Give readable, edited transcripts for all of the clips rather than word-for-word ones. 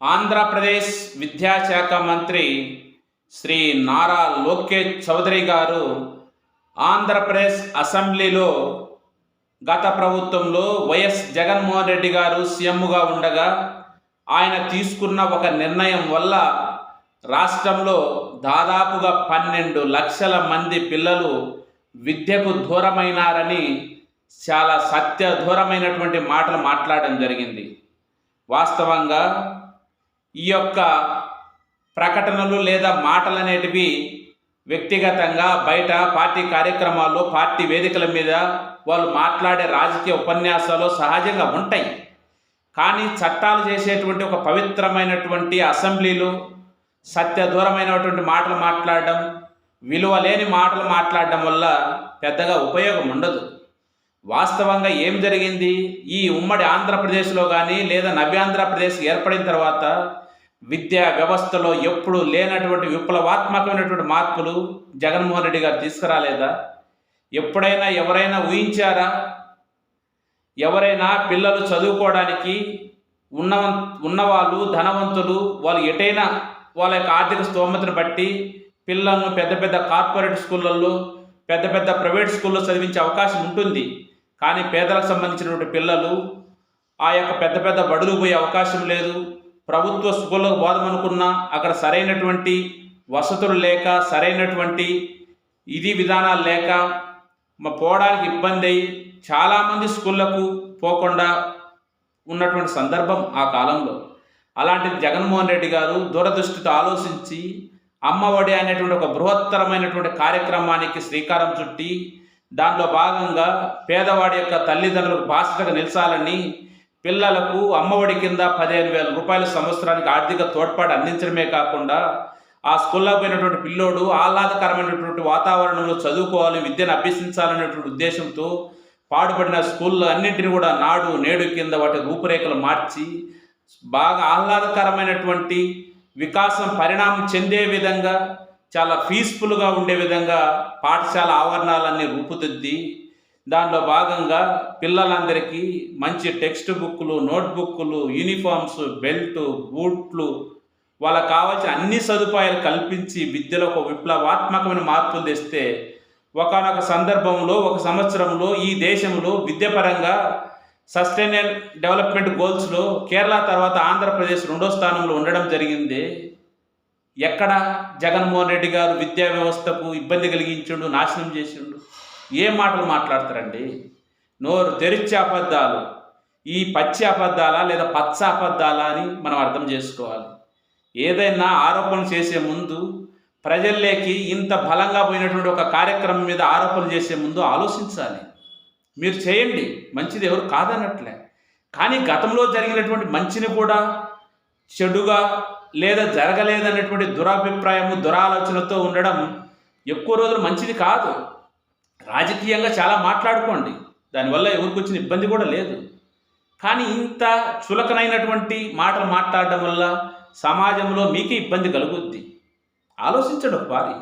ఆంధ్రప్రదేశ్ విద్యాశాఖ మంత్రి శ్రీ నారా లోకేష్ చౌదరి గారు ఆంధ్రప్రదేశ్ అసెంబ్లీలో గత ప్రభుత్వంలో వైఎస్ జగన్మోహన్ రెడ్డి గారు సీఎంగా ఉండగా ఆయన తీసుకున్న ఒక నిర్ణయం వల్ల రాష్ట్రంలో దాదాపుగా 12 లక్షల మంది పిల్లలు విద్యకు దూరమైనారని చాలా సత్య దూరమైనటువంటి మాటలు మాట్లాడడం జరిగింది. వాస్తవంగా ఈ యొక్క ప్రకటనలు లేదా మాటలు అనేటివి వ్యక్తిగతంగా బయట పార్టీ కార్యక్రమాల్లో పార్టీ వేదికల మీద వాళ్ళు మాట్లాడే రాజకీయ ఉపన్యాసాలు సహజంగా ఉంటాయి. కానీ చట్టాలు చేసేటువంటి ఒక పవిత్రమైనటువంటి అసెంబ్లీలో సత్య దూరమైనటువంటి మాటలు మాట్లాడడం, విలువ లేని మాటలు మాట్లాడడం వల్ల పెద్దగా ఉపయోగం ఉండదు. వాస్తవంగా ఏం జరిగింది, ఈ ఉమ్మడి ఆంధ్రప్రదేశ్లో కానీ లేదా నవ్యాంధ్రప్రదేశ్ ఏర్పడిన తర్వాత విద్యా వ్యవస్థలో ఎప్పుడు లేనటువంటి విప్లవాత్మకమైనటువంటి మార్పులు జగన్మోహన్ రెడ్డి గారు తీసుకురాలేదా? ఎప్పుడైనా ఎవరైనా ఊహించారా? ఎవరైనా పిల్లలు చదువుకోవడానికి ఉన్నవాళ్ళు ధనవంతులు వాళ్ళు ఎటైనా వాళ్ళ యొక్క ఆర్థిక స్తోమతను బట్టి పిల్లలను పెద్ద పెద్ద కార్పొరేట్ స్కూళ్ళల్లో పెద్ద పెద్ద ప్రైవేట్ స్కూల్లో చదివించే అవకాశం ఉంటుంది. కానీ పేదలకు సంబంధించినటువంటి పిల్లలు ఆ యొక్క పెద్ద పెద్ద బడులు పోయే అవకాశం లేదు. ప్రభుత్వ స్కూళ్ళకు పోదామనుకున్నా అక్కడ సరైనటువంటి వసతులు లేక సరైనటువంటి విధానాలు లేక పోవడానికి ఇబ్బంది అయ్యి చాలామంది స్కూళ్ళకు పోకుండా ఉన్నటువంటి సందర్భం ఆ కాలంలో. అలాంటిది జగన్మోహన్ రెడ్డి గారు దూరదృష్టితో ఆలోచించి అమ్మఒడి అనేటువంటి ఒక బృహత్తరమైనటువంటి కార్యక్రమానికి శ్రీకారం చుట్టి దానిలో భాగంగా పేదవాడి యొక్క తల్లిదండ్రులకు బాధ్యతగా నిలిచాలని పిల్లలకు అమ్మఒడి కింద 15,000 రూపాయల సంవత్సరానికి ఆర్థిక తోడ్పాటు అందించడమే కాకుండా ఆ స్కూల్లో పోయినటువంటి పిల్లోడు ఆహ్లాదకరమైనటువంటి వాతావరణంలో చదువుకోవాలి, విద్యను అభ్యసించాలనేటువంటి ఉద్దేశంతో పాడుపడిన స్కూళ్ళు అన్నింటినీ కూడా నాడు నేడు కింద వాటి రూపురేఖలు మార్చి బాగా ఆహ్లాదకరమైనటువంటి వికాసం పరిణామం చెందే విధంగా చాలా పీస్ఫుల్గా ఉండే విధంగా పాఠశాల ఆవరణాలన్నీ రూపుదిద్ది దానిలో భాగంగా పిల్లలందరికీ మంచి టెక్స్ట్ బుక్లు, నోట్బుక్లు, యూనిఫామ్స్, బెల్టు, బూట్లు వాళ్ళకు కావాల్సిన అన్ని సదుపాయాలు కల్పించి విద్యలో ఒక విప్లవాత్మకమైన మార్పులు తెస్తే ఒకానొక సందర్భంలో ఒక సంవత్సరంలో ఈ దేశంలో విద్యాపరంగా సస్టైనబుల్ డెవలప్మెంట్ గోల్స్లో కేరళ తర్వాత ఆంధ్రప్రదేశ్ 2వ స్థానంలో ఉండడం జరిగింది. ఎక్కడ జగన్మోహన్ రెడ్డి గారు విద్యా వ్యవస్థకు ఇబ్బంది కలిగించిండు, నాశనం చేసిండు? ఏ మాటలు మాట్లాడతారండి? నోరు తెరిచే అబద్ధాలు. ఈ పచ్చి అబద్ధాలా లేదా పచ్చ అబద్ధాలా అని మనం అర్థం చేసుకోవాలి. ఏదైనా ఆరోపణలు చేసే ముందు ప్రజల్లోకి ఇంత బలంగా పోయినటువంటి ఒక కార్యక్రమం మీద ఆరోపణలు చేసే ముందు ఆలోచించాలి. మీరు చేయండి, మంచిది, ఎవరు కాదన్నట్లే. కానీ గతంలో జరిగినటువంటి మంచిని కూడా చెడుగా లేదా జరగలేదన్నటువంటి దురాభిప్రాయము, దురాలోచనతో ఉండడం ఎక్కువ రోజులు మంచిది కాదు. రాజకీయంగా చాలా మాట్లాడుకోండి, దానివల్ల ఎవరికి వచ్చిన ఇబ్బంది కూడా లేదు. కానీ ఇంత చులకనైనటువంటి మాటలు మాట్లాడడం వల్ల సమాజంలో మీకే ఇబ్బంది కలుగుద్ది. ఆలోచించండి ఒకసారి.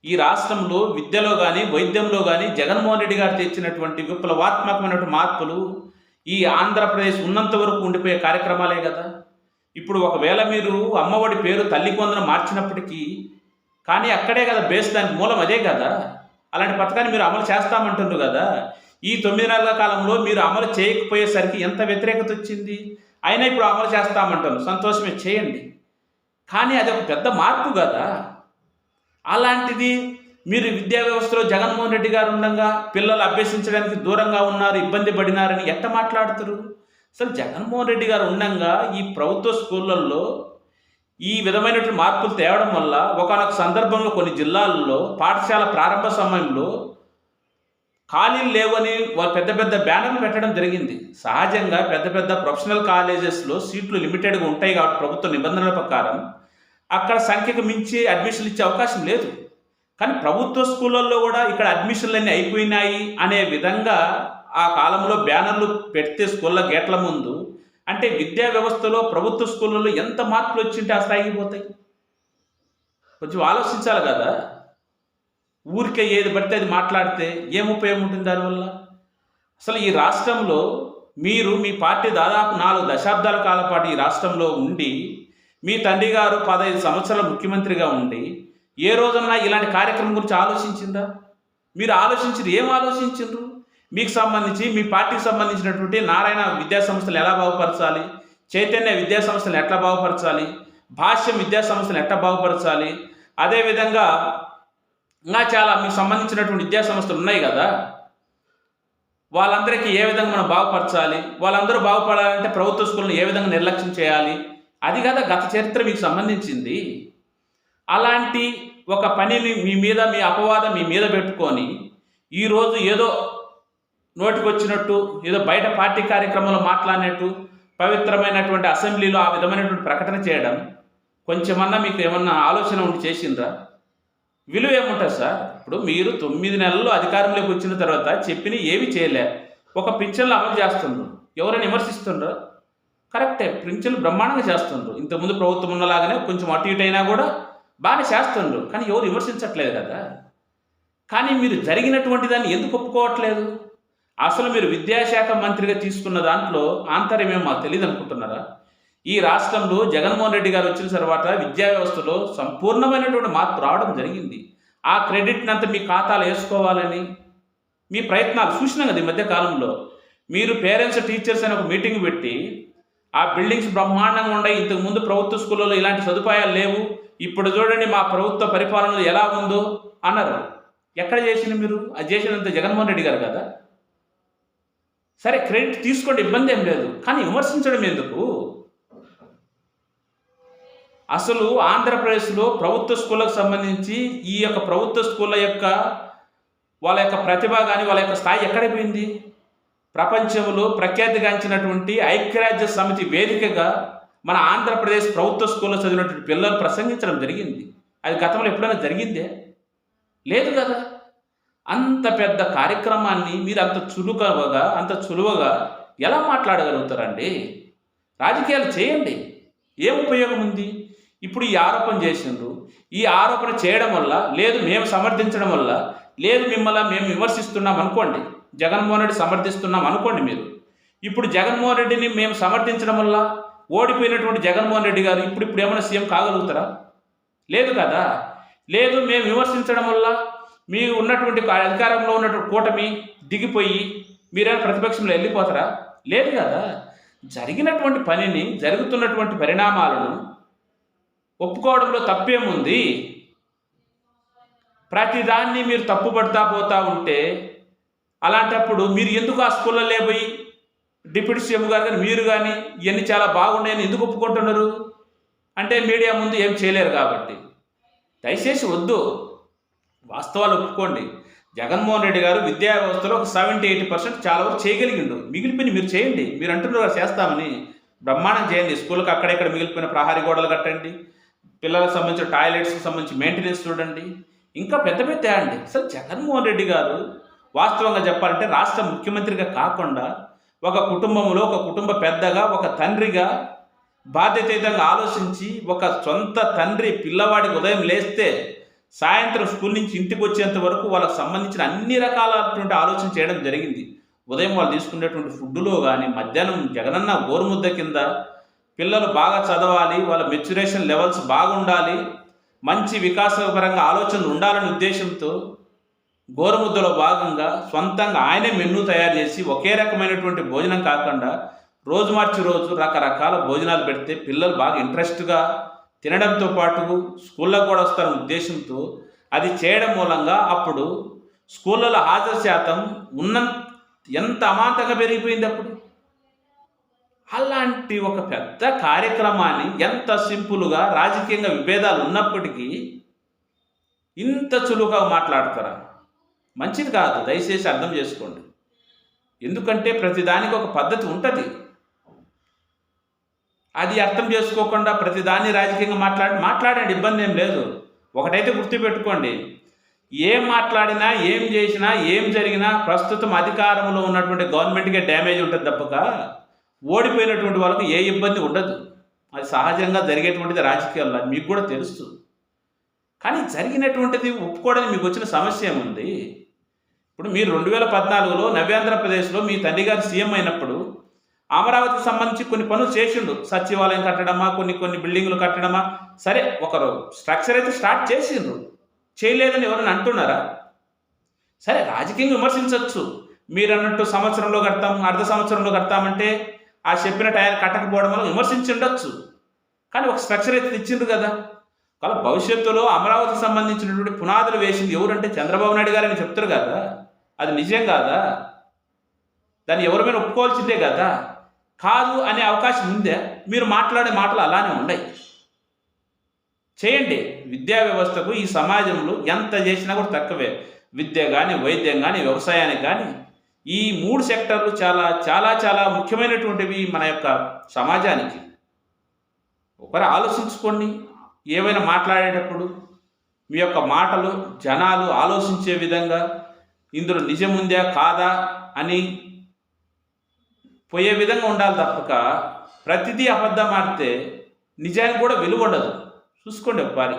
ఈ రాష్ట్రంలో విద్యలో కానీ వైద్యంలో కానీ జగన్మోహన్ రెడ్డి గారు తెచ్చినటువంటి విప్లవాత్మకమైనటువంటి మార్పులు ఈ ఆంధ్రప్రదేశ్ ఉన్నంత వరకు ఉండిపోయే కార్యక్రమాలే కదా. ఇప్పుడు ఒకవేళ మీరు అమ్మఒడి పేరు తల్లికి వందనం మార్చినప్పటికీ కానీ అక్కడే కదా బేస్, దానికి మూలం అదే కదా. అలాంటి పథకాన్ని మీరు అమలు చేస్తామంటున్నారు కదా. ఈ 9 నెలల కాలంలో మీరు అమలు చేయకపోయేసరికి ఎంత వ్యతిరేకత వచ్చింది. అయినా ఇప్పుడు అమలు చేస్తామంటారు, సంతోషమే, చేయండి. కానీ అది ఒక పెద్ద మార్పు కదా. అలాంటిది మీరు విద్యా వ్యవస్థలో జగన్మోహన్ రెడ్డి గారు ఉండగా పిల్లలు అభ్యసించడానికి దూరంగా ఉన్నారు, ఇబ్బంది పడినారని ఎట్ట మాట్లాడుతారు? అసలు జగన్మోహన్ రెడ్డి గారు ఉండగా ఈ ప్రభుత్వ స్కూళ్ళల్లో ఈ విధమైనటువంటి మార్పులు తేవడం వల్ల ఒకానొక సందర్భంలో కొన్ని జిల్లాల్లో పాఠశాల ప్రారంభ సమయంలో ఖాళీలు లేవని వాళ్ళు పెద్ద పెద్ద బ్యానర్లు పెట్టడం జరిగింది. సహజంగా పెద్ద పెద్ద ప్రొఫెషనల్ కాలేజెస్లో సీట్లు లిమిటెడ్గా ఉంటాయి కాబట్టి ప్రభుత్వ నిబంధనల ప్రకారం అక్కడ సంఖ్యకు మించి అడ్మిషన్లు ఇచ్చే అవకాశం లేదు. కానీ ప్రభుత్వ స్కూళ్ళల్లో కూడా ఇక్కడ అడ్మిషన్లన్నీ అయిపోయినాయి అనే విధంగా ఆ కాలంలో బ్యానర్లు పెడితే స్కూళ్ళ గేట్ల ముందు, అంటే విద్యా వ్యవస్థలో ప్రభుత్వ స్కూళ్ళల్లో ఎంత మార్పులు వచ్చింటే ఆ స్థాయికి పోతాయి. కొంచెం ఆలోచించాలి కదా. ఊరికే ఏది పడితే అది మాట్లాడితే ఏం ఉపయోగం ఉంటుంది దానివల్ల? అసలు ఈ రాష్ట్రంలో మీ పార్టీ దాదాపు 4 దశాబ్దాల కాల పాటు ఈ రాష్ట్రంలో ఉండి, మీ తండ్రి గారు 15 సంవత్సరాలు ముఖ్యమంత్రిగా ఉండి, ఏ రోజన్నా ఇలాంటి కార్యక్రమం గురించి ఆలోచించిందా? మీరు ఆలోచించారు, ఏం ఆలోచించారు? మీకు సంబంధించి మీ పార్టీకి సంబంధించినటువంటి నారాయణ విద్యా సంస్థలు ఎలా బాగుపరచాలి, చైతన్య విద్యా సంస్థలు ఎట్లా బాగుపరచాలి, భాష్యం విద్యా సంస్థలు ఎట్లా బాగుపరచాలి, అదేవిధంగా ఇంకా చాలా మీకు సంబంధించినటువంటి విద్యా సంస్థలు ఉన్నాయి కదా, వాళ్ళందరికీ ఏ విధంగా మనం బాగుపరచాలి, వాళ్ళందరూ బాగుపడాలంటే ప్రభుత్వ స్కూళ్ళను ఏ విధంగా నిర్లక్ష్యం చేయాలి, అది కదా గత చరిత్ర మీకు సంబంధించింది. అలాంటి ఒక పనిని మీ అపవాదం మీ మీద పెట్టుకొని ఈరోజు ఏదో నోటికొచ్చినట్టు, ఏదో బయట పార్టీ కార్యక్రమంలో మాట్లాడినట్టు, పవిత్రమైనటువంటి అసెంబ్లీలో ఆ విధమైనటువంటి ప్రకటన చేయడం కొంచెమన్నా మీకు ఏమన్నా ఆలోచన ఉండి చేసిండ్రా? విలువ ఏముంటుంది సార్? ఇప్పుడు మీరు 9 నెలల్లో అధికారంలోకి వచ్చిన తర్వాత చెప్పిన ఏవి చేయలే. ఒక పింఛన్లు అమలు చేస్తుండ్రు, ఎవరైనా విమర్శిస్తుండ్రా? కరెక్టే, పింఛన్లు బ్రహ్మాండంగా చేస్తుండ్రు. ఇంతకుముందు ప్రభుత్వం ఉన్నలాగానే కొంచెం అటు ఇటు అయినా కూడా బాగానే చేస్తుండ్రు, కానీ ఎవరు విమర్శించట్లేదు కదా. కానీ మీరు జరిగినటువంటి దాన్ని ఎందుకు ఒప్పుకోవట్లేదు? అసలు మీరు విద్యాశాఖ మంత్రిగా తీసుకున్న దాంట్లో ఆంతర్యమేమో మాకు తెలియదు అనుకుంటున్నారా? ఈ రాష్ట్రంలో జగన్మోహన్ రెడ్డి గారు వచ్చిన తర్వాత విద్యా వ్యవస్థలో సంపూర్ణమైనటువంటి మార్పు రావడం జరిగింది. ఆ క్రెడిట్ని అంతా మీ ఖాతాలో వేసుకోవాలని మీ ప్రయత్నాలు చూసినాం కదా. ఈ మధ్య కాలంలో మీరు పేరెంట్స్ టీచర్స్ అని ఒక మీటింగ్ పెట్టి, ఆ బిల్డింగ్స్ బ్రహ్మాండంగా ఉన్నాయి, ఇంతకుముందు ప్రభుత్వ స్కూళ్ళలో ఇలాంటి సదుపాయాలు లేవు, ఇప్పుడు చూడండి మా ప్రభుత్వ పరిపాలన ఎలా ఉందో అన్నారు. ఎక్కడ చేసింది మీరు? అది చేసినంత జగన్మోహన్ రెడ్డి గారు కదా. సరే, క్రెడిట్ తీసుకోండి, ఇబ్బంది ఏం లేదు, కానీ విమర్శించడం ఎందుకు? అసలు ఆంధ్రప్రదేశ్లో ప్రభుత్వ స్కూళ్ళకు సంబంధించి ఈ యొక్క ప్రభుత్వ స్కూళ్ళ యొక్క వాళ్ళ యొక్క ప్రతిభ కానీ వాళ్ళ యొక్క స్థాయి ఎక్కడైపోయింది? ప్రపంచంలో ప్రఖ్యాతిగాంచినటువంటి ఐక్యరాజ్య సమితి వేదికగా మన ఆంధ్రప్రదేశ్ ప్రభుత్వ స్కూల్లో చదివినటువంటి పిల్లలు ప్రసంగించడం జరిగింది. అది గతంలో ఎప్పుడైనా జరిగిందే? లేదు కదా. అంత పెద్ద కార్యక్రమాన్ని మీరు అంత చులువగా ఎలా మాట్లాడగలుగుతారండి? రాజకీయాలు చేయండి, ఏం ఉపయోగం ఉంది? ఇప్పుడు ఈ ఆరోపణ చేసిండ్రు, ఈ ఆరోపణ చేయడం వల్ల, లేదు మేము సమర్థించడం వల్ల, లేదు మిమ్మల్ని మేము విమర్శిస్తున్నాం అనుకోండి, జగన్మోహన్ రెడ్డి సమర్థిస్తున్నాం అనుకోండి. మీరు ఇప్పుడు జగన్మోహన్ రెడ్డిని మేము సమర్థించడం వల్ల ఓడిపోయినటువంటి జగన్మోహన్ రెడ్డి గారు ఇప్పుడు ఏమైనా సీఎం కాగలుగుతారా? లేదు కదా. లేదు మేము విమర్శించడం వల్ల మీరు ఉన్నటువంటి అధికారంలో ఉన్నటువంటి కూటమి దిగిపోయి మీరేమైనా ప్రతిపక్షంలో వెళ్ళిపోతారా? లేదు కదా. జరిగినటువంటి పనిని, జరుగుతున్నటువంటి పరిణామాలను ఒప్పుకోవడంలో తప్పేముంది? ప్రతిదాన్ని మీరు తప్పుపడతా పోతా ఉంటే అలాంటప్పుడు మీరు ఎందుకు ఆ స్కూళ్ళలో పోయి డిప్యూటీ సీఎం గారు కానీ మీరు కానీ ఇవన్నీ చాలా బాగున్నాయని ఎందుకు ఒప్పుకుంటున్నారు? అంటే మీడియా ముందు ఏం చేయలేరు కాబట్టి. దయచేసి వద్దు, వాస్తవాలు ఒప్పుకోండి. జగన్మోహన్ రెడ్డి గారు విద్యా వ్యవస్థలో ఒక 70-80% చాలా వరకు చేయగలిగిండు. మిగిలిపోయిన మీరు చేయండి. మీరు అంటున్నారు చేస్తామని, బ్రహ్మాండం చేయండి. స్కూల్కి అక్కడెక్కడ మిగిలిపోయిన ప్రహారీ గోడలు కట్టండి, పిల్లలకు సంబంధించిన టాయిలెట్స్కి సంబంధించి మెయింటెనెన్స్ చూడండి, ఇంకా పెద్ద పెద్ద అండి. అసలు జగన్మోహన్ రెడ్డి గారు వాస్తవంగా చెప్పాలంటే రాష్ట్ర ముఖ్యమంత్రిగా కాకుండా ఒక కుటుంబంలో ఒక కుటుంబ పెద్దగా, ఒక తండ్రిగా బాధ్యతయుతంగా ఆలోచించి, ఒక సొంత తండ్రి పిల్లవాడికి ఉదయం లేస్తే సాయంత్రం స్కూల్ నుంచి ఇంటికి వచ్చేంత వరకు వాళ్ళకి సంబంధించిన అన్ని రకాలైనటువంటి ఆలోచన చేయడం జరిగింది. ఉదయం వాళ్ళు తీసుకునేటువంటి ఫుడ్లో కానీ, మధ్యాహ్నం జగనన్న గోరుముద్ద కింద పిల్లలు బాగా చదవాలి, వాళ్ళ మెచ్యురేషన్ లెవెల్స్ బాగుండాలి, మంచి వికాసపరంగా ఆలోచనలు ఉండాలనే ఉద్దేశంతో గోరుముద్దలో భాగంగా సొంతంగా ఆయనే మెనూ తయారు చేసి ఒకే రకమైనటువంటి భోజనం కాకుండా రోజు మార్చి రోజు రకరకాల భోజనాలు పెడితే పిల్లలు బాగా ఇంట్రెస్ట్గా తినడంతో పాటు స్కూళ్ళకు కూడా వస్తారనే ఉద్దేశంతో అది చేయడం మూలంగా అప్పుడు స్కూళ్ళలో హాజరు శాతం ఎంత అమాంతంగా పెరిగిపోయింది అప్పుడు. అలాంటి ఒక పెద్ద కార్యక్రమాన్ని ఎంత సింపుల్గా, రాజకీయంగా విభేదాలు ఉన్నప్పటికీ ఇంత చులువుగా మాట్లాడతారా? మంచిది కాదు, దయచేసి అర్థం చేసుకోండి. ఎందుకంటే ప్రతిదానికి ఒక పద్ధతి ఉంటుంది. అది అర్థం చేసుకోకుండా ప్రతిదాన్ని రాజకీయంగా మాట్లాడండి, ఇబ్బంది ఏం లేదు. ఒకటైతే గుర్తుపెట్టుకోండి, ఏం మాట్లాడినా, ఏం చేసినా, ఏం జరిగినా ప్రస్తుతం అధికారంలో ఉన్నటువంటి గవర్నమెంట్కే డ్యామేజ్ ఉంటుంది తప్పక ఓడిపోయినటువంటి వాళ్ళకు ఏ ఇబ్బంది ఉండదు. అది సహజంగా జరిగేటువంటిది రాజకీయాల్లో, మీకు కూడా తెలుసు. కానీ జరిగినటువంటిది ఒప్పుకోవడానికి మీకు వచ్చిన సమస్య ఏముంది? ఇప్పుడు మీరు 2014లో నవ్యాంధ్రప్రదేశ్లో మీ తండ్రి గారు సీఎం అయినప్పుడు అమరావతికి సంబంధించి కొన్ని పనులు చేసిండు, సచివాలయం కట్టడమా, కొన్ని బిల్డింగులు కట్టడమా, సరే ఒకరు స్ట్రక్చర్ అయితే స్టార్ట్ చేసిండ్రు, చేయలేదని ఎవరైనా అంటున్నారా? సరే రాజకీయంగా విమర్శించవచ్చు, మీరు అన్నట్టు సంవత్సరంలో కడతాం, అర్ధ సంవత్సరంలో కడతామంటే ఆ చెప్పిన టైం కట్టకపోవడం వల్ల విమర్శించి ఉండొచ్చు. కానీ ఒక స్ట్రక్చర్ అయితే తెచ్చిండ్రు కదా. కానీ భవిష్యత్తులో అమరావతికి సంబంధించినటువంటి పునాదులు వేసింది ఎవరంటే చంద్రబాబు నాయుడు గారని చెప్తారు కదా. అది నిజం కాదా? దాన్ని ఎవరి మీద ఒప్పుకోవాల్సిందే కదా. కాదు అనే అవకాశం ఉందే? మీరు మాట్లాడే మాటలు అలానే ఉన్నాయి. చేయండి. విద్యా వ్యవస్థకు ఈ సమాజంలో ఎంత చేసినా కూడా తక్కువే. విద్య కానీ, వైద్యం కానీ, వ్యవసాయానికి కానీ, ఈ 3 సెక్టర్లు చాలా చాలా చాలా ముఖ్యమైనటువంటివి మన యొక్క సమాజానికి. ఒకరు ఆలోచించుకోండి. ఏవైనా మాట్లాడేటప్పుడు మీ యొక్క మాటలు జనాలు ఆలోచించే విధంగా, ఇందులో నిజం ఉందా కాదా అని పోయే విధంగా ఉండాలి తప్పక ప్రతిదీ అబద్ధం ఆడితే నిజానికి కూడా విలువ ఉండదు. చూసుకోండి ఒకసారి.